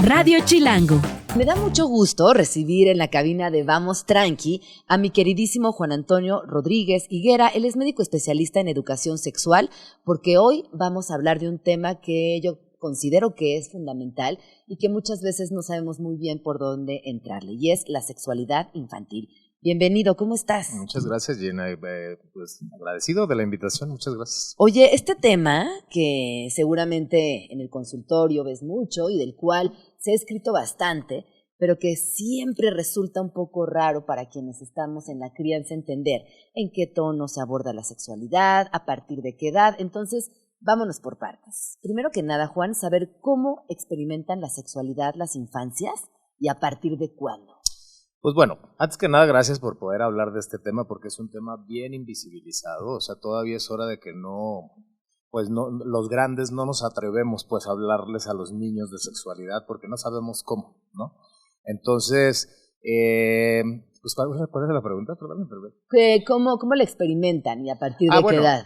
Radio Chilango. Me da mucho gusto recibir en la cabina de Vamos Tranqui a mi queridísimo Juan Antonio Rodríguez Higuera. Él es médico especialista en educación sexual, porque hoy vamos a hablar de un tema que yo considero que es fundamental y que muchas veces no sabemos muy bien por dónde entrarle, y es la sexualidad infantil. Bienvenido, ¿cómo estás? Muchas gracias, Gina. Pues agradecido de la invitación, muchas gracias. Oye, este tema que seguramente en el consultorio ves mucho y del cual se ha escrito bastante, pero que siempre resulta un poco raro para quienes estamos en la crianza entender en qué tono se aborda la sexualidad, a partir de qué edad. Entonces, vámonos por partes. Primero que nada, Juan, saber cómo experimentan la sexualidad las infancias y a partir de cuándo. Pues bueno, antes que nada, gracias por poder hablar de este tema, porque es un tema bien invisibilizado. O sea, todavía es hora de que los grandes no nos atrevemos pues a hablarles a los niños de sexualidad porque no sabemos cómo, ¿no? Entonces, pues ¿cuál es la pregunta? Perdón. ¿Cómo la experimentan y a partir de qué edad?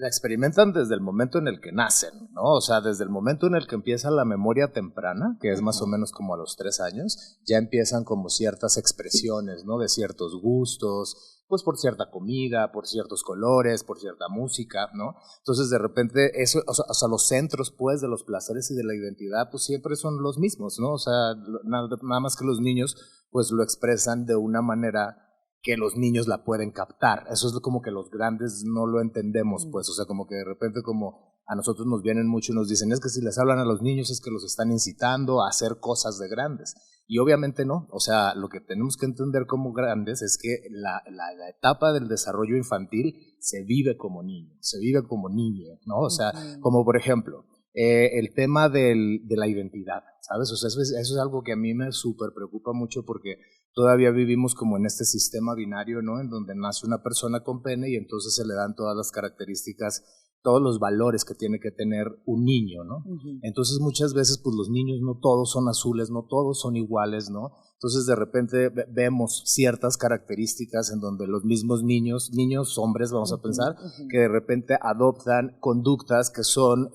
La experimentan desde el momento en el que nacen, ¿no? O sea, desde el momento en el que empieza la memoria temprana, que es más o menos como a los 3 años, ya empiezan como ciertas expresiones, ¿no? De ciertos gustos, pues por cierta comida, por ciertos colores, por cierta música, ¿no? Entonces, de repente, eso, o sea, los centros, pues, de los placeres y de la identidad, pues siempre son los mismos, ¿no? O sea, nada más que los niños, pues, lo expresan de una manera que los niños la pueden captar. Eso es como que los grandes no lo entendemos, pues, o sea, como que de repente como a nosotros nos vienen mucho y nos dicen, es que si les hablan a los niños es que los están incitando a hacer cosas de grandes. Y obviamente no, o sea, lo que tenemos que entender como grandes es que la etapa del desarrollo infantil se vive como niño, se vive como niña, ¿no? O sea, como por ejemplo, el tema de la identidad, ¿sabes? O sea, eso es algo que a mí me súper preocupa mucho porque todavía vivimos como en este sistema binario, ¿no? En donde nace una persona con pene y entonces se le dan todas las características, todos los valores que tiene que tener un niño, ¿no? Entonces muchas veces pues los niños no todos son azules, no todos son iguales, ¿no? Entonces de repente vemos ciertas características en donde los mismos niños hombres vamos a pensar, que de repente adoptan conductas que son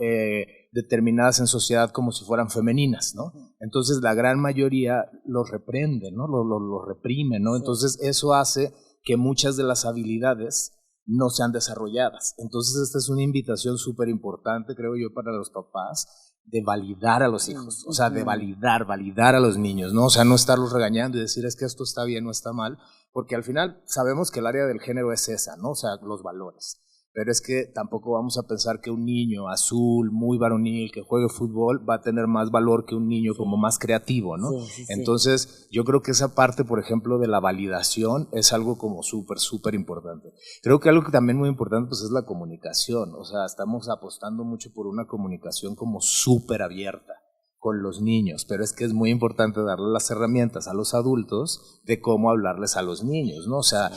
determinadas en sociedad como si fueran femeninas, ¿no? Entonces la gran mayoría los reprende, ¿no? Lo reprime, ¿no? Entonces eso hace que muchas de las habilidades no sean desarrolladas. Entonces esta es una invitación súper importante, creo yo, para los papás, de validar a los hijos, o sea, de validar a los niños, ¿no? O sea, no estarlos regañando y decir es que esto está bien o está mal, porque al final sabemos que el área del género es esa, ¿no? O sea, los valores. Pero es que tampoco vamos a pensar que un niño azul, muy varonil, que juegue fútbol, va a tener más valor que un niño como más creativo, ¿no? Sí. Entonces, yo creo que esa parte, por ejemplo, de la validación es algo como súper importante. Creo que algo que también muy importante pues es la comunicación. O sea, estamos apostando mucho por una comunicación como súper abierta con los niños, pero es que es muy importante darle las herramientas a los adultos de cómo hablarles a los niños, ¿no? O sea,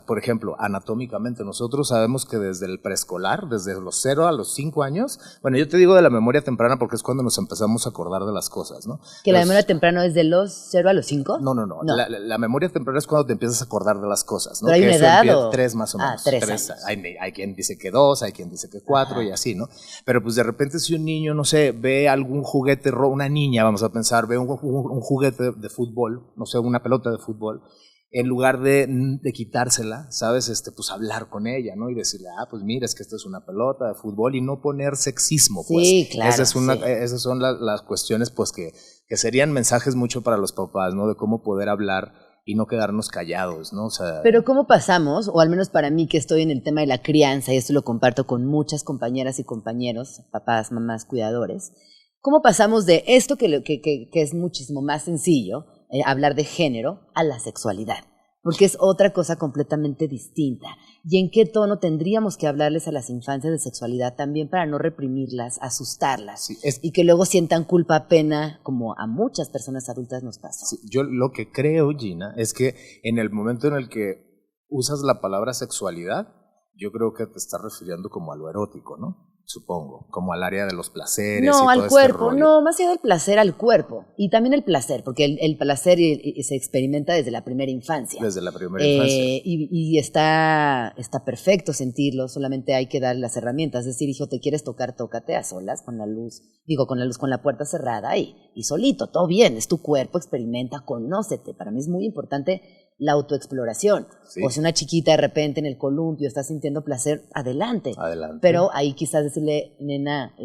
por ejemplo, anatómicamente nosotros sabemos que desde el preescolar, desde los 0 a los 5 años, bueno, yo te digo de la memoria temprana porque es cuando nos empezamos a acordar de las cosas, ¿no? ¿Que la memoria temprana es de los 0 a los 5? No. La memoria temprana es cuando te empiezas a acordar de las cosas, ¿no? ¿Pero hay una edad o...? 3 más o menos. 3 años. Hay quien dice que 2, hay quien dice que 4 y así, ¿no? Pero pues de repente si un niño, no sé, ve algún juguete, una niña, vamos a pensar, ve un juguete de fútbol, no sé, una pelota de fútbol, en lugar de quitársela, ¿sabes? Pues hablar con ella, ¿no? Y decirle, pues mira, es que esta es una pelota de fútbol y no poner sexismo, pues. Sí, claro. Esas son las cuestiones, pues, que serían mensajes mucho para los papás, ¿no? De cómo poder hablar y no quedarnos callados, ¿no? O sea, pero ¿cómo pasamos, o al menos para mí que estoy en el tema de la crianza, y esto lo comparto con muchas compañeras y compañeros, papás, mamás, cuidadores, ¿cómo pasamos de esto que es muchísimo más sencillo, hablar de género, a la sexualidad? Porque es otra cosa completamente distinta. ¿Y en qué tono tendríamos que hablarles a las infancias de sexualidad también para no reprimirlas, asustarlas? Sí, y que luego sientan culpa, pena, como a muchas personas adultas nos pasa. Sí, yo lo que creo, Gina, es que en el momento en el que usas la palabra sexualidad, yo creo que te estás refiriendo como a lo erótico, ¿no? supongo, como al área de los placeres. No, y al todo cuerpo, este rollo. no, más allá del placer al cuerpo. Y también el placer, porque el placer se experimenta desde la primera infancia. Desde la primera infancia. Y está perfecto sentirlo, solamente hay que dar las herramientas. Es decir, hijo, te quieres tocar, tócate a solas, con la puerta cerrada y solito, todo bien, es tu cuerpo, experimenta, conócete. Para mí es muy importante la autoexploración. Sí. O si una chiquita de repente en el columpio está sintiendo placer, adelante. Adelante. Pero ahí quizás decirle, nena,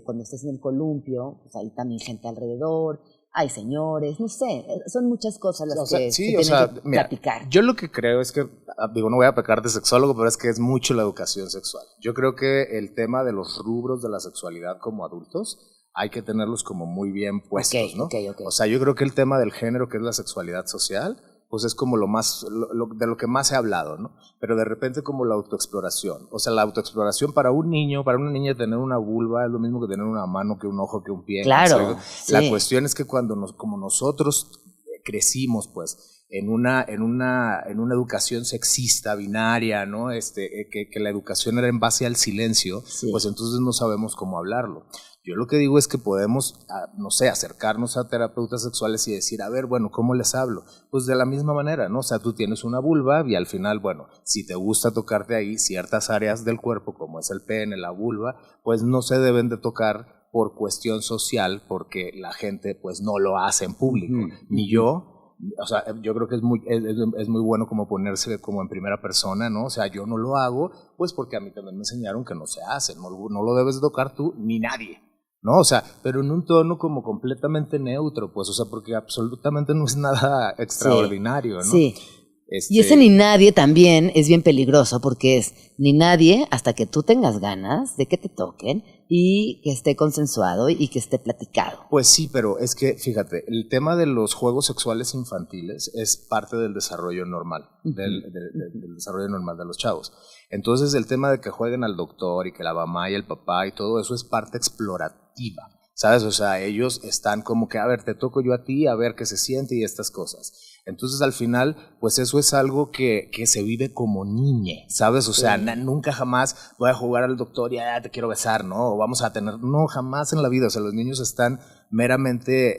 cuando estés en el columpio, pues hay también gente alrededor, hay señores, no sé, son muchas cosas las que se tienen que platicar. Yo lo que creo es que, no voy a pecar de sexólogo, pero es que es mucho la educación sexual. Yo creo que el tema de los rubros de la sexualidad como adultos hay que tenerlos como muy bien puestos, ¿no? Okay. O sea, yo creo que el tema del género, que es la sexualidad social, pues es como de lo que más se ha hablado, ¿no? Pero de repente como la autoexploración. O sea, la autoexploración para un niño, para una niña tener una vulva es lo mismo que tener una mano, que un ojo, que un pie. Claro. ¿No? Sí. La cuestión es que como nosotros crecimos, pues, en una educación sexista, binaria, ¿no? Que la educación era en base al silencio, sí. Pues entonces no sabemos cómo hablarlo. Yo lo que digo es que podemos, no sé, acercarnos a terapeutas sexuales y decir, a ver, bueno, ¿cómo les hablo? Pues de la misma manera, ¿no? O sea, tú tienes una vulva y al final, bueno, si te gusta tocarte ahí ciertas áreas del cuerpo, como es el pene, la vulva, pues no se deben de tocar por cuestión social, porque la gente, pues, no lo hace en público. Ni yo. O sea, yo creo que es muy bueno como ponerse como en primera persona, ¿no? O sea, yo no lo hago, pues porque a mí también me enseñaron que no se hace, no lo debes tocar tú ni nadie, ¿no? O sea, pero en un tono como completamente neutro, pues, o sea, porque absolutamente no es nada extraordinario, ¿no? Sí. Y ese ni nadie también es bien peligroso, porque es ni nadie hasta que tú tengas ganas de que te toquen y que esté consensuado y que esté platicado. Pues sí, pero es que, fíjate, el tema de los juegos sexuales infantiles es parte del desarrollo normal, del desarrollo normal de los chavos. Entonces el tema de que jueguen al doctor y que la mamá y el papá y todo eso es parte explorativa, ¿sabes? O sea, ellos están como que, a ver, te toco yo a ti, a ver qué se siente y estas cosas. Entonces, al final, pues eso es algo que se vive como niñe, ¿sabes? O sea, nunca jamás voy a jugar al doctor y te quiero besar, ¿no? O vamos a tener, no, jamás en la vida. O sea, los niños están meramente,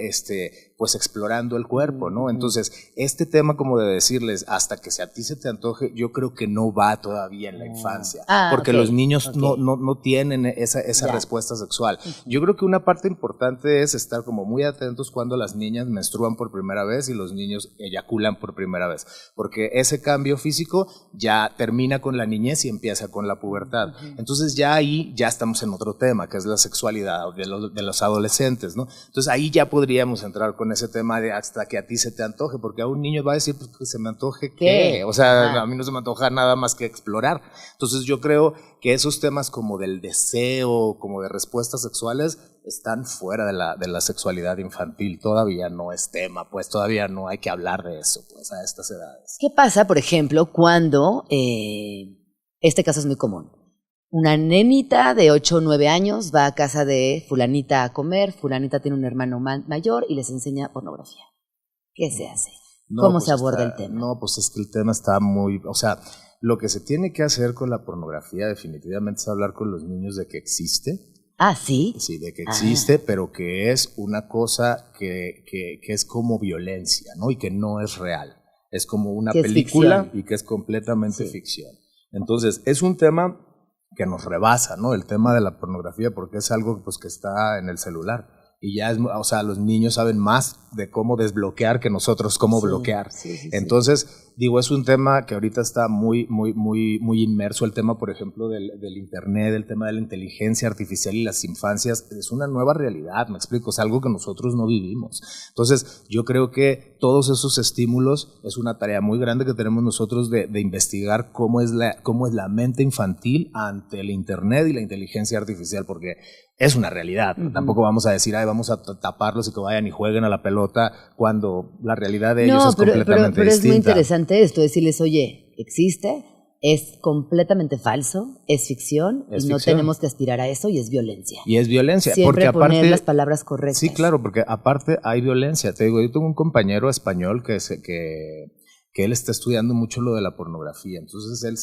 pues explorando el cuerpo, ¿no? Entonces, este tema como de decirles hasta que a ti se te antoje, yo creo que no va todavía en la infancia, porque los niños no tienen esa respuesta sexual. Yo creo que una parte importante es estar como muy atentos cuando las niñas menstruan por primera vez y los niños eyaculan por primera vez, porque ese cambio físico ya termina con la niñez y empieza con la pubertad. Entonces ya ahí ya estamos en otro tema, que es la sexualidad de los adolescentes, ¿no? Entonces ahí ya podríamos entrar con ese tema de hasta que a ti se te antoje, porque a un niño va a decir, pues que se me antoje ¿qué? O sea, a mí no se me antoja nada más que explorar. Entonces yo creo que esos temas como del deseo, como de respuestas sexuales, están fuera de la sexualidad infantil. Todavía no es tema, pues todavía no hay que hablar de eso, pues a estas edades. ¿Qué pasa, por ejemplo, cuando, este caso es muy común, una nenita de 8 o 9 años va a casa de fulanita a comer, fulanita tiene un hermano mayor y les enseña pornografía? ¿Qué se hace? ¿Cómo se aborda el tema? No, pues es que el tema está muy, o sea, lo que se tiene que hacer con la pornografía definitivamente es hablar con los niños de que existe. Ah, ¿sí? Sí, de que existe, pero que es una cosa que es como violencia, ¿no? Y que no es real. Es como una película y que es completamente ficción. Entonces, es un tema que nos rebasa, ¿no? El tema de la pornografía, porque es algo pues que está en el celular. Y ya es, o sea, los niños saben más de cómo desbloquear que nosotros cómo bloquear. Entonces, digo, es un tema que ahorita está muy inmerso. El tema, por ejemplo, del internet, el tema de la inteligencia artificial y las infancias, es una nueva realidad, me explico, es algo que nosotros no vivimos. Entonces, yo creo que todos esos estímulos es una tarea muy grande que tenemos nosotros de investigar cómo es la mente infantil ante el internet y la inteligencia artificial, porque es una realidad. Tampoco vamos a decir, vamos a taparlos y que vayan y jueguen a la pelota, cuando la realidad de ellos es completamente distinta. Pero es muy interesante esto, decirles, oye, existe, es completamente falso, es ficción, y no tenemos que aspirar a eso, y es violencia. Y es violencia. Siempre porque poner aparte, las palabras correctas. Sí, claro, porque aparte hay violencia. Te digo, yo tengo un compañero español que que él está estudiando mucho lo de la pornografía. Entonces él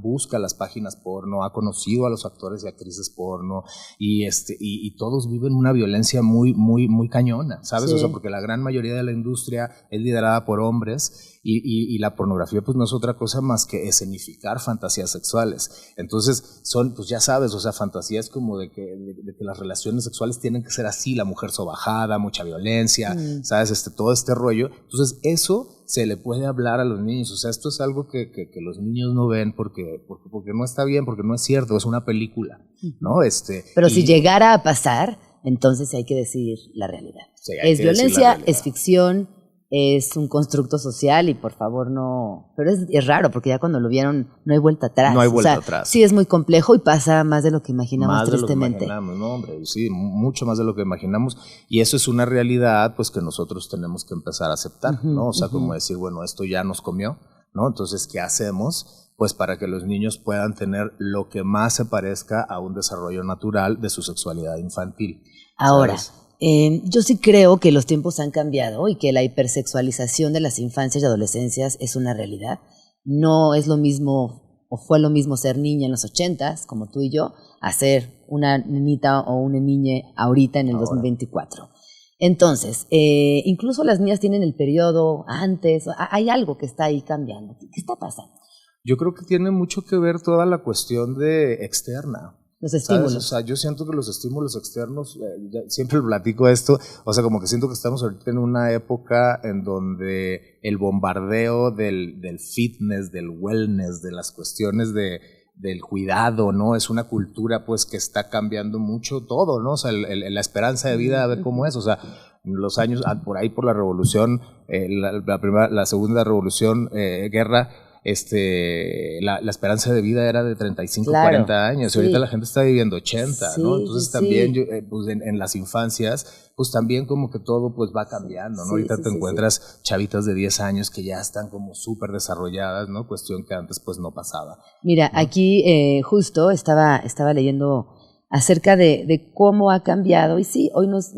busca las páginas porno, ha conocido a los actores y actrices porno, y todos viven una violencia muy, muy, muy cañona, ¿sabes? Sí. O sea, porque la gran mayoría de la industria es liderada por hombres, y la pornografía pues no es otra cosa más que escenificar fantasías sexuales. Entonces son, pues ya sabes, o sea, fantasías como de que las relaciones sexuales tienen que ser así, la mujer sobajada, mucha violencia, ¿sabes? Todo este rollo. Entonces eso se le puede hablar a los niños. O sea, esto es algo que los niños no ven porque no está bien, porque no es cierto, es una película, ¿no? Pero si llegara a pasar, entonces hay que decir la realidad. Sí, es violencia, es ficción, es un constructo social y por favor no... Pero es raro porque ya cuando lo vieron no hay vuelta atrás. No hay vuelta atrás. Sí, es muy complejo y pasa más de lo que imaginamos, más tristemente. Más de lo que imaginamos, no, hombre, sí, mucho más de lo que imaginamos. Y eso es una realidad pues que nosotros tenemos que empezar a aceptar, ¿no? O sea, como decir, bueno, esto ya nos comió, ¿no? Entonces, ¿qué hacemos? Pues para que los niños puedan tener lo que más se parezca a un desarrollo natural de su sexualidad infantil. Ahora... yo sí creo que los tiempos han cambiado y que la hipersexualización de las infancias y adolescencias es una realidad. No es lo mismo, o fue lo mismo ser niña en los 80s, como tú y yo, a ser una nenita o una niña ahorita en el 2024. Entonces, incluso las niñas tienen el periodo antes, hay algo que está ahí cambiando. ¿Qué está pasando? Yo creo que tiene mucho que ver toda la cuestión de externa. Los estímulos. ¿Sabes? O sea, yo siento que los estímulos externos, siempre platico esto, o sea, como que siento que estamos ahorita en una época en donde el bombardeo del fitness, del wellness, de las cuestiones del cuidado, ¿no? Es una cultura, pues, que está cambiando mucho todo, ¿no? O sea, la esperanza de vida, a ver cómo es, o sea, en los años, por ahí por la revolución, la segunda revolución, guerra, la esperanza de vida era de 35, 40 años, y ahorita la gente está viviendo 80, ¿no? Entonces también pues en las infancias, pues también como que todo pues va cambiando, ¿no? Ahorita te encuentras chavitas de 10 años que ya están como súper desarrolladas, ¿no? Cuestión que antes pues no pasaba. Mira, ¿no? Aquí justo estaba leyendo acerca de cómo ha cambiado, y sí, hoy nos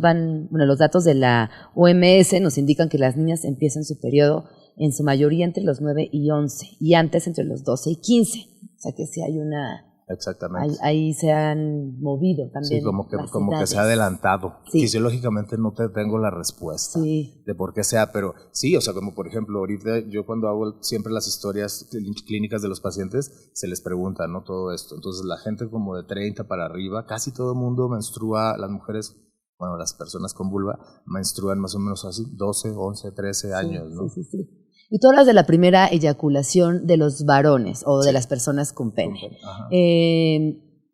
van, bueno, los datos de la OMS nos indican que las niñas empiezan su periodo en su mayoría entre los 9 y 11, y antes entre los 12 y 15. O sea que sí hay una... Exactamente. Ahí se han movido también. Sí, como que se ha adelantado. Sí. Fisiológicamente no te tengo la respuesta de por qué sea, pero sí, o sea, como por ejemplo, ahorita yo cuando hago siempre las historias clínicas de los pacientes, se les pregunta, ¿no? Todo esto. Entonces la gente como de 30 para arriba, casi todo el mundo menstrua, las mujeres... Bueno, las personas con vulva menstruan más o menos así, 12, 11, 13 años, ¿no? Sí. Y tú hablas de la primera eyaculación de los varones o de las personas con pene.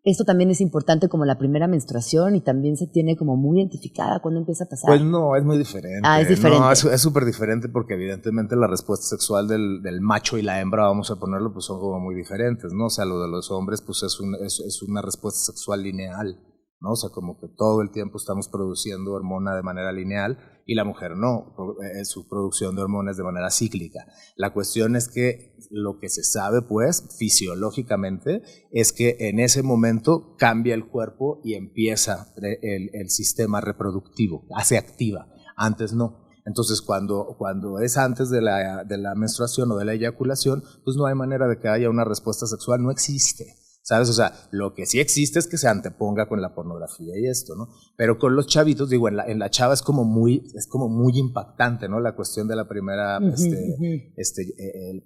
Esto también es importante como la primera menstruación y también se tiene como muy identificada cuando empieza a pasar. Pues no, es muy diferente. Es diferente. No, es súper diferente porque evidentemente la respuesta sexual del macho y la hembra, vamos a ponerlo, pues son como muy diferentes, ¿no? O sea, lo de los hombres pues es una respuesta sexual lineal, ¿no? O sea, como que todo el tiempo estamos produciendo hormona de manera lineal y la mujer no, su producción de hormonas de manera cíclica. La cuestión es que lo que se sabe, pues, fisiológicamente, es que en ese momento cambia el cuerpo y empieza el sistema reproductivo, se activa, antes no. Entonces, cuando es antes de la menstruación o de la eyaculación, pues no hay manera de que haya una respuesta sexual, no existe. ¿Sabes? O sea, lo que sí existe es que se anteponga con la pornografía y esto, ¿no? Pero con los chavitos, digo, en la chava es como muy impactante, ¿no? La cuestión de la primera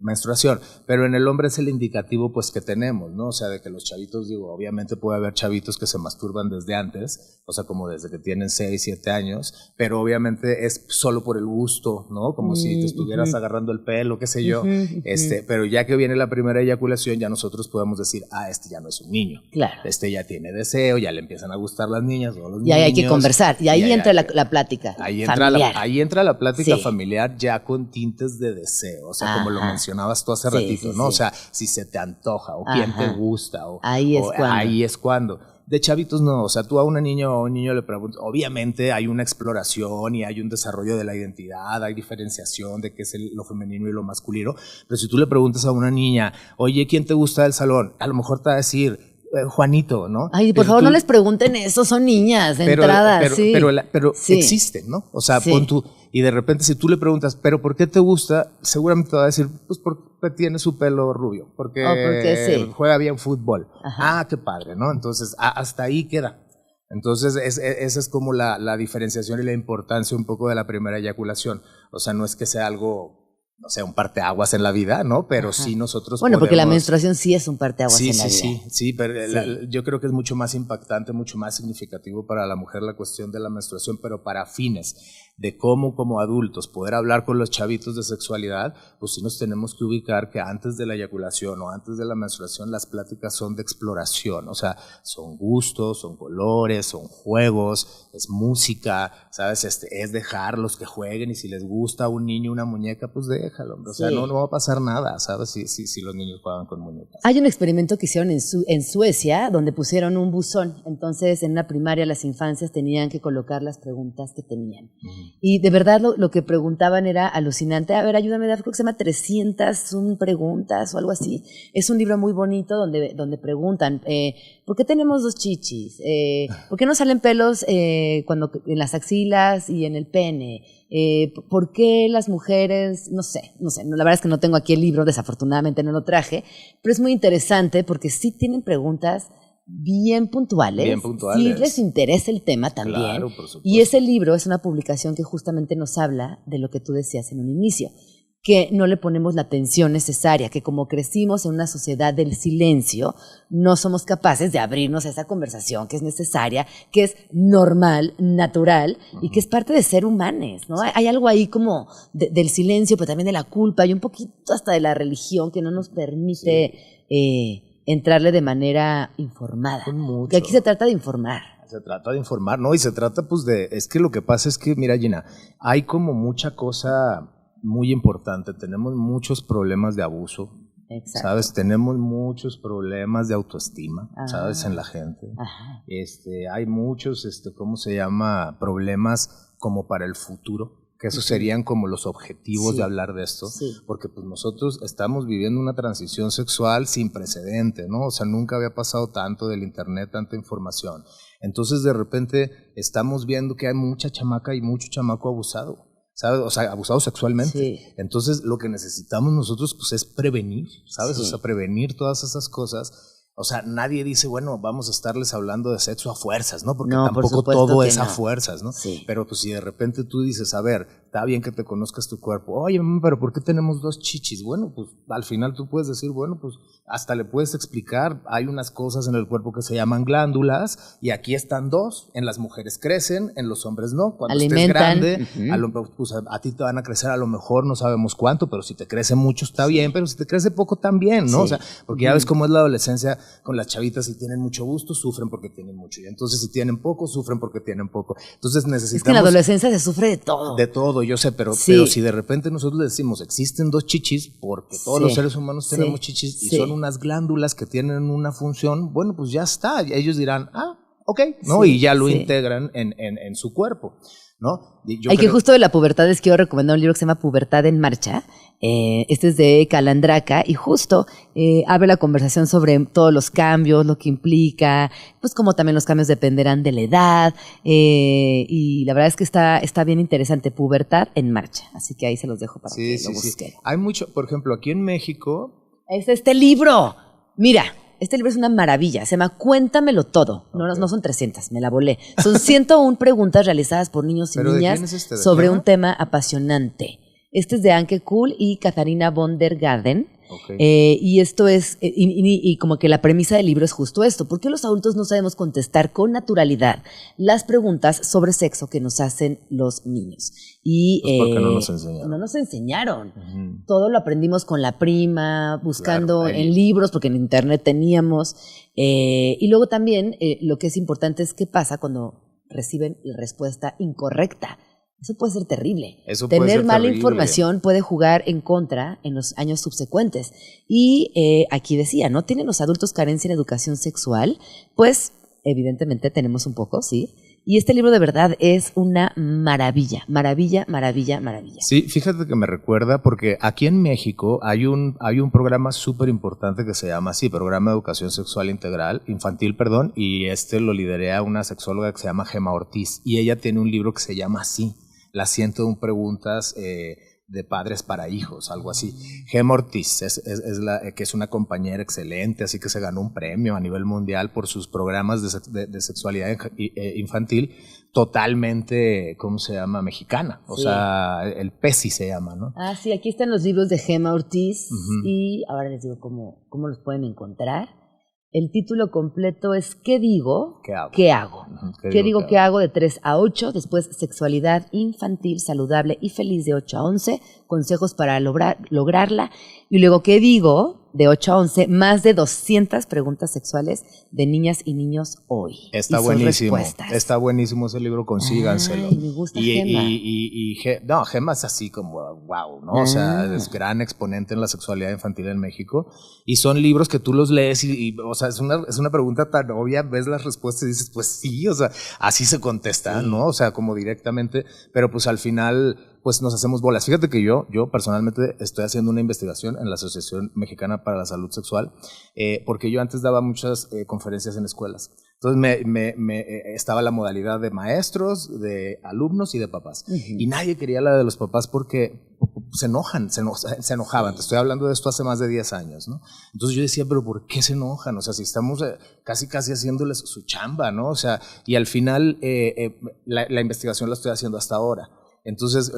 menstruación. Pero en el hombre es el indicativo, pues, que tenemos, ¿no? O sea, de que los chavitos, digo, obviamente puede haber chavitos que se masturban desde antes, o sea, como desde que tienen 6, 7 años, pero obviamente es solo por el gusto, ¿no? Como si te estuvieras agarrando el pelo, qué sé yo. Pero ya que viene la primera eyaculación, ya nosotros podemos decir, ya no es un niño. Claro. Ya tiene deseo, ya le empiezan a gustar las niñas o los niños. Y ahí hay que conversar. Y ahí entra la plática familiar. Ahí entra la plática familiar ya con tintes de deseo. O sea, como lo mencionabas tú hace ratito, ¿no? O sea, si se te antoja o quién te gusta. Ahí es cuando. De chavitos no, o sea, tú a una niña o a un niño le preguntas, obviamente hay una exploración y hay un desarrollo de la identidad, hay diferenciación de qué es lo femenino y lo masculino, pero si tú le preguntas a una niña, oye, ¿quién te gusta del salón? A lo mejor te va a decir, Juanito, ¿no? Ay, por favor, no les pregunten eso, son niñas de entrada, sí. Pero existen, ¿no? O sea, pon tú, y de repente si tú le preguntas, ¿pero por qué te gusta? Seguramente te va a decir, pues porque tiene su pelo rubio, porque juega bien fútbol. Ajá. Ah, qué padre, ¿no? Entonces, hasta ahí queda. Entonces, esa es como la diferenciación y la importancia un poco de la primera eyaculación. O sea, no es que sea algo, no sé, un parteaguas en la vida, ¿no? Pero sí nosotros podemos... porque la menstruación sí es un parteaguas en la vida. Sí, pero yo creo que es mucho más impactante, mucho más significativo para la mujer la cuestión de la menstruación, pero para fines de cómo como adultos poder hablar con los chavitos de sexualidad, pues sí nos tenemos que ubicar que antes de la eyaculación o antes de la menstruación las pláticas son de exploración, o sea, son gustos, son colores, son juegos, es música, ¿sabes? Es dejarlos que jueguen y si les gusta a un niño una muñeca, pues déjalo, o sea, no va a pasar nada, ¿sabes? Si los niños juegan con muñecas. Hay un experimento que hicieron en Suecia donde pusieron un buzón, entonces en una primaria las infancias tenían que colocar las preguntas que tenían. Y de verdad lo que preguntaban era alucinante. A ver, ayúdame, creo que se llama 301 preguntas o algo así. Es un libro muy bonito donde preguntan, ¿por qué tenemos dos chichis? ¿Por qué no salen pelos cuando en las axilas y en el pene? ¿Por qué las mujeres? No sé, la verdad es que no tengo aquí el libro, desafortunadamente no lo traje, pero es muy interesante porque sí tienen preguntas bien puntuales, si les interesa el tema también. Claro, por supuesto. Y ese libro es una publicación que justamente nos habla de lo que tú decías en un inicio, que no le ponemos la atención necesaria, que como crecimos en una sociedad del silencio, no somos capaces de abrirnos a esa conversación que es necesaria, que es normal, natural, y que es parte de ser humanos, ¿no? Hay algo ahí como del silencio, pero también de la culpa, y un poquito hasta de la religión que no nos permite... entrarle de manera informada. Que aquí se trata de informar. Se trata de informar, ¿no? Y se trata pues es que lo que pasa es que, mira Gina, hay como mucha cosa muy importante, tenemos muchos problemas de abuso, exacto, ¿sabes? Tenemos muchos problemas de autoestima, ¿sabes? En la gente. Ajá. Hay muchos, ¿cómo se llama? Problemas como para el futuro. Que esos serían como los objetivos de hablar de esto, porque pues nosotros estamos viviendo una transición sexual sin precedente, ¿no? O sea, nunca había pasado tanto del internet, tanta información. Entonces, de repente, estamos viendo que hay mucha chamaca y mucho chamaco abusado, ¿sabes? O sea, abusado sexualmente. Sí. Entonces, lo que necesitamos nosotros, pues, es prevenir, ¿sabes? Sí. O sea, prevenir todas esas cosas. O sea, nadie dice, bueno, vamos a estarles hablando de sexo a fuerzas, ¿no? Porque tampoco todo es a fuerzas, ¿no? Sí. Pero pues si de repente tú dices, a ver, está bien que te conozcas tu cuerpo. Oye, pero ¿por qué tenemos dos chichis? Bueno, pues al final tú puedes decir, bueno, pues hasta le puedes explicar, hay unas cosas en el cuerpo que se llaman glándulas y aquí están dos, en las mujeres crecen, en los hombres no. Cuando alimentan. Estés grande, pues a ti te van a crecer a lo mejor, no sabemos cuánto, pero si te crece mucho está bien, pero si te crece poco también, ¿no? O sea, porque ya ves cómo es la adolescencia con las chavitas, si tienen mucho gusto, sufren porque tienen mucho, y entonces si tienen poco, sufren porque tienen poco. Entonces necesitamos... Es que en la adolescencia se sufre de todo. De todo, yo sé, pero si de repente nosotros le decimos, existen dos chichis, porque todos los seres humanos tenemos chichis, y son unas glándulas que tienen una función, bueno, pues ya está, ellos dirán, ok, ¿no? Y ya lo integran en su cuerpo, ¿no? Que justo de la pubertad les quiero recomendar un libro que se llama Pubertad en Marcha. Este es de Calandraca y justo abre la conversación sobre todos los cambios, lo que implica, pues como también los cambios dependerán de la edad, y la verdad es que está bien interesante, Pubertad en Marcha, así que ahí se los dejo para que lo busquen. Sí. Hay mucho, por ejemplo, aquí en México... Es este libro, mira. Este libro es una maravilla, se llama Cuéntamelo Todo. No son 300, me la volé. Son 101 preguntas realizadas por niños y niñas sobre un tema apasionante. Este es de Anke Kuhl y Katharina von der Garden. Y esto es, y como que la premisa del libro es justo esto. ¿Por qué los adultos no sabemos contestar con naturalidad las preguntas sobre sexo que nos hacen los niños? Y, pues porque no nos enseñaron. No nos enseñaron. Todo lo aprendimos con la prima, buscando en libros, porque en internet teníamos. Y luego también lo que es importante es qué pasa cuando reciben la respuesta incorrecta. Eso puede ser terrible. Tener mala información puede jugar en contra en los años subsecuentes. Y aquí decía, ¿no? ¿Tienen los adultos carencia en educación sexual? Pues evidentemente tenemos un poco, sí. Y este libro de verdad es una maravilla, maravilla, maravilla, maravilla. Sí, fíjate que me recuerda porque aquí en México hay un programa súper importante que se llama así, Programa de Educación Sexual Infantil, y lo lidera una sexóloga que se llama Gema Ortiz, y ella tiene un libro que se llama así, Las 101 preguntas de padres para hijos, algo así. Gema Ortiz que es una compañera excelente, así que se ganó un premio a nivel mundial por sus programas de sexualidad infantil, totalmente, ¿cómo se llama? Mexicana. O sea, el PESI se llama, ¿no? Ah, sí, aquí están los libros de Gema Ortiz y ahora les digo cómo los pueden encontrar. El título completo es ¿Qué digo? ¿Qué hago? ¿Qué digo? ¿Qué hago? De 3 a 8. Después Sexualidad Infantil, Saludable y Feliz de 8 a 11. Consejos para lograrla. Y luego ¿Qué digo? De 8 a 11. Más de 200 preguntas sexuales de niñas y niños hoy. Está buenísimo. Está buenísimo ese libro, consíganselo. Ay, me gusta Gema. Gema es así como wow, ¿no? O sea, es gran exponente en la sexualidad infantil en México. Y son libros que tú los lees o sea, es una pregunta tan obvia, ves las respuestas y dices, pues sí, o sea, así se contesta, ¿no? O sea, como directamente, pero pues al final pues nos hacemos bolas. Fíjate que yo personalmente estoy haciendo una investigación en la Asociación Mexicana para la Salud Sexual, porque yo antes daba muchas conferencias en escuelas. Entonces estaba la modalidad de maestros, de alumnos y de papás. Y nadie quería la de los papás porque se enojaban. Te estoy hablando de esto hace más de 10 años, ¿no? Entonces yo decía, pero ¿por qué se enojan? O sea, si estamos casi haciéndoles su chamba, ¿no? O sea, y al final la investigación la estoy haciendo hasta ahora. Entonces,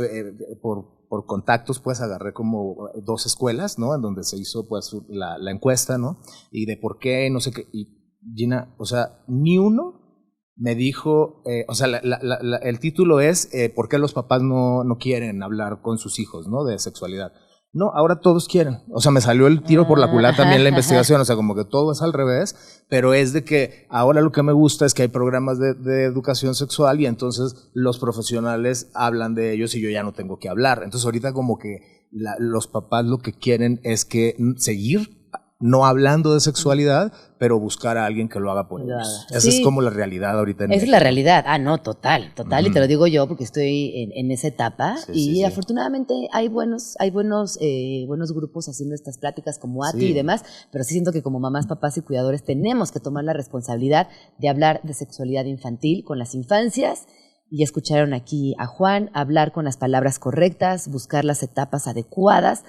por contactos, pues agarré como 2 escuelas, ¿no? En donde se hizo pues la encuesta, ¿no? Y de por qué, no sé qué. Y Gina, o sea, ni uno me dijo, o sea, el título es ¿por qué los papás no quieren hablar con sus hijos, ¿no? De sexualidad. No, ahora todos quieren. O sea, me salió el tiro por la culata también la investigación. O sea, como que todo es al revés, pero es de que ahora lo que me gusta es que hay programas de educación sexual y entonces los profesionales hablan de ellos y yo ya no tengo que hablar. Entonces ahorita como que los papás lo que quieren es que seguir no hablando de sexualidad, pero buscar a alguien que lo haga por ellos. Esa es como la realidad ahorita en México. Esa es la realidad. Ah, no, total. Y te lo digo yo porque estoy en esa etapa. Y afortunadamente hay buenos grupos haciendo estas pláticas como ATI y demás, pero sí siento que como mamás, papás y cuidadores tenemos que tomar la responsabilidad de hablar de sexualidad infantil con las infancias. Y ya escucharon aquí a Juan hablar con las palabras correctas, buscar las etapas adecuadas,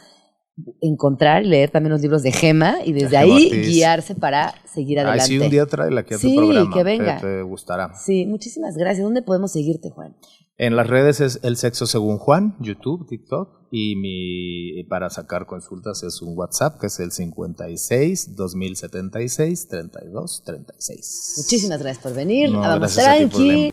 encontrar y leer también los libros de Gema y desde ahí guiarse para seguir adelante. Sí, un día tráela aquí a tu programa. Que venga. Te gustará. Sí, muchísimas gracias. ¿Dónde podemos seguirte, Juan? En las redes es El Sexo Según Juan, YouTube, TikTok, y para sacar consultas es un WhatsApp que es el 56 2076 32 36. Muchísimas gracias por venir. No, vamos tranqui.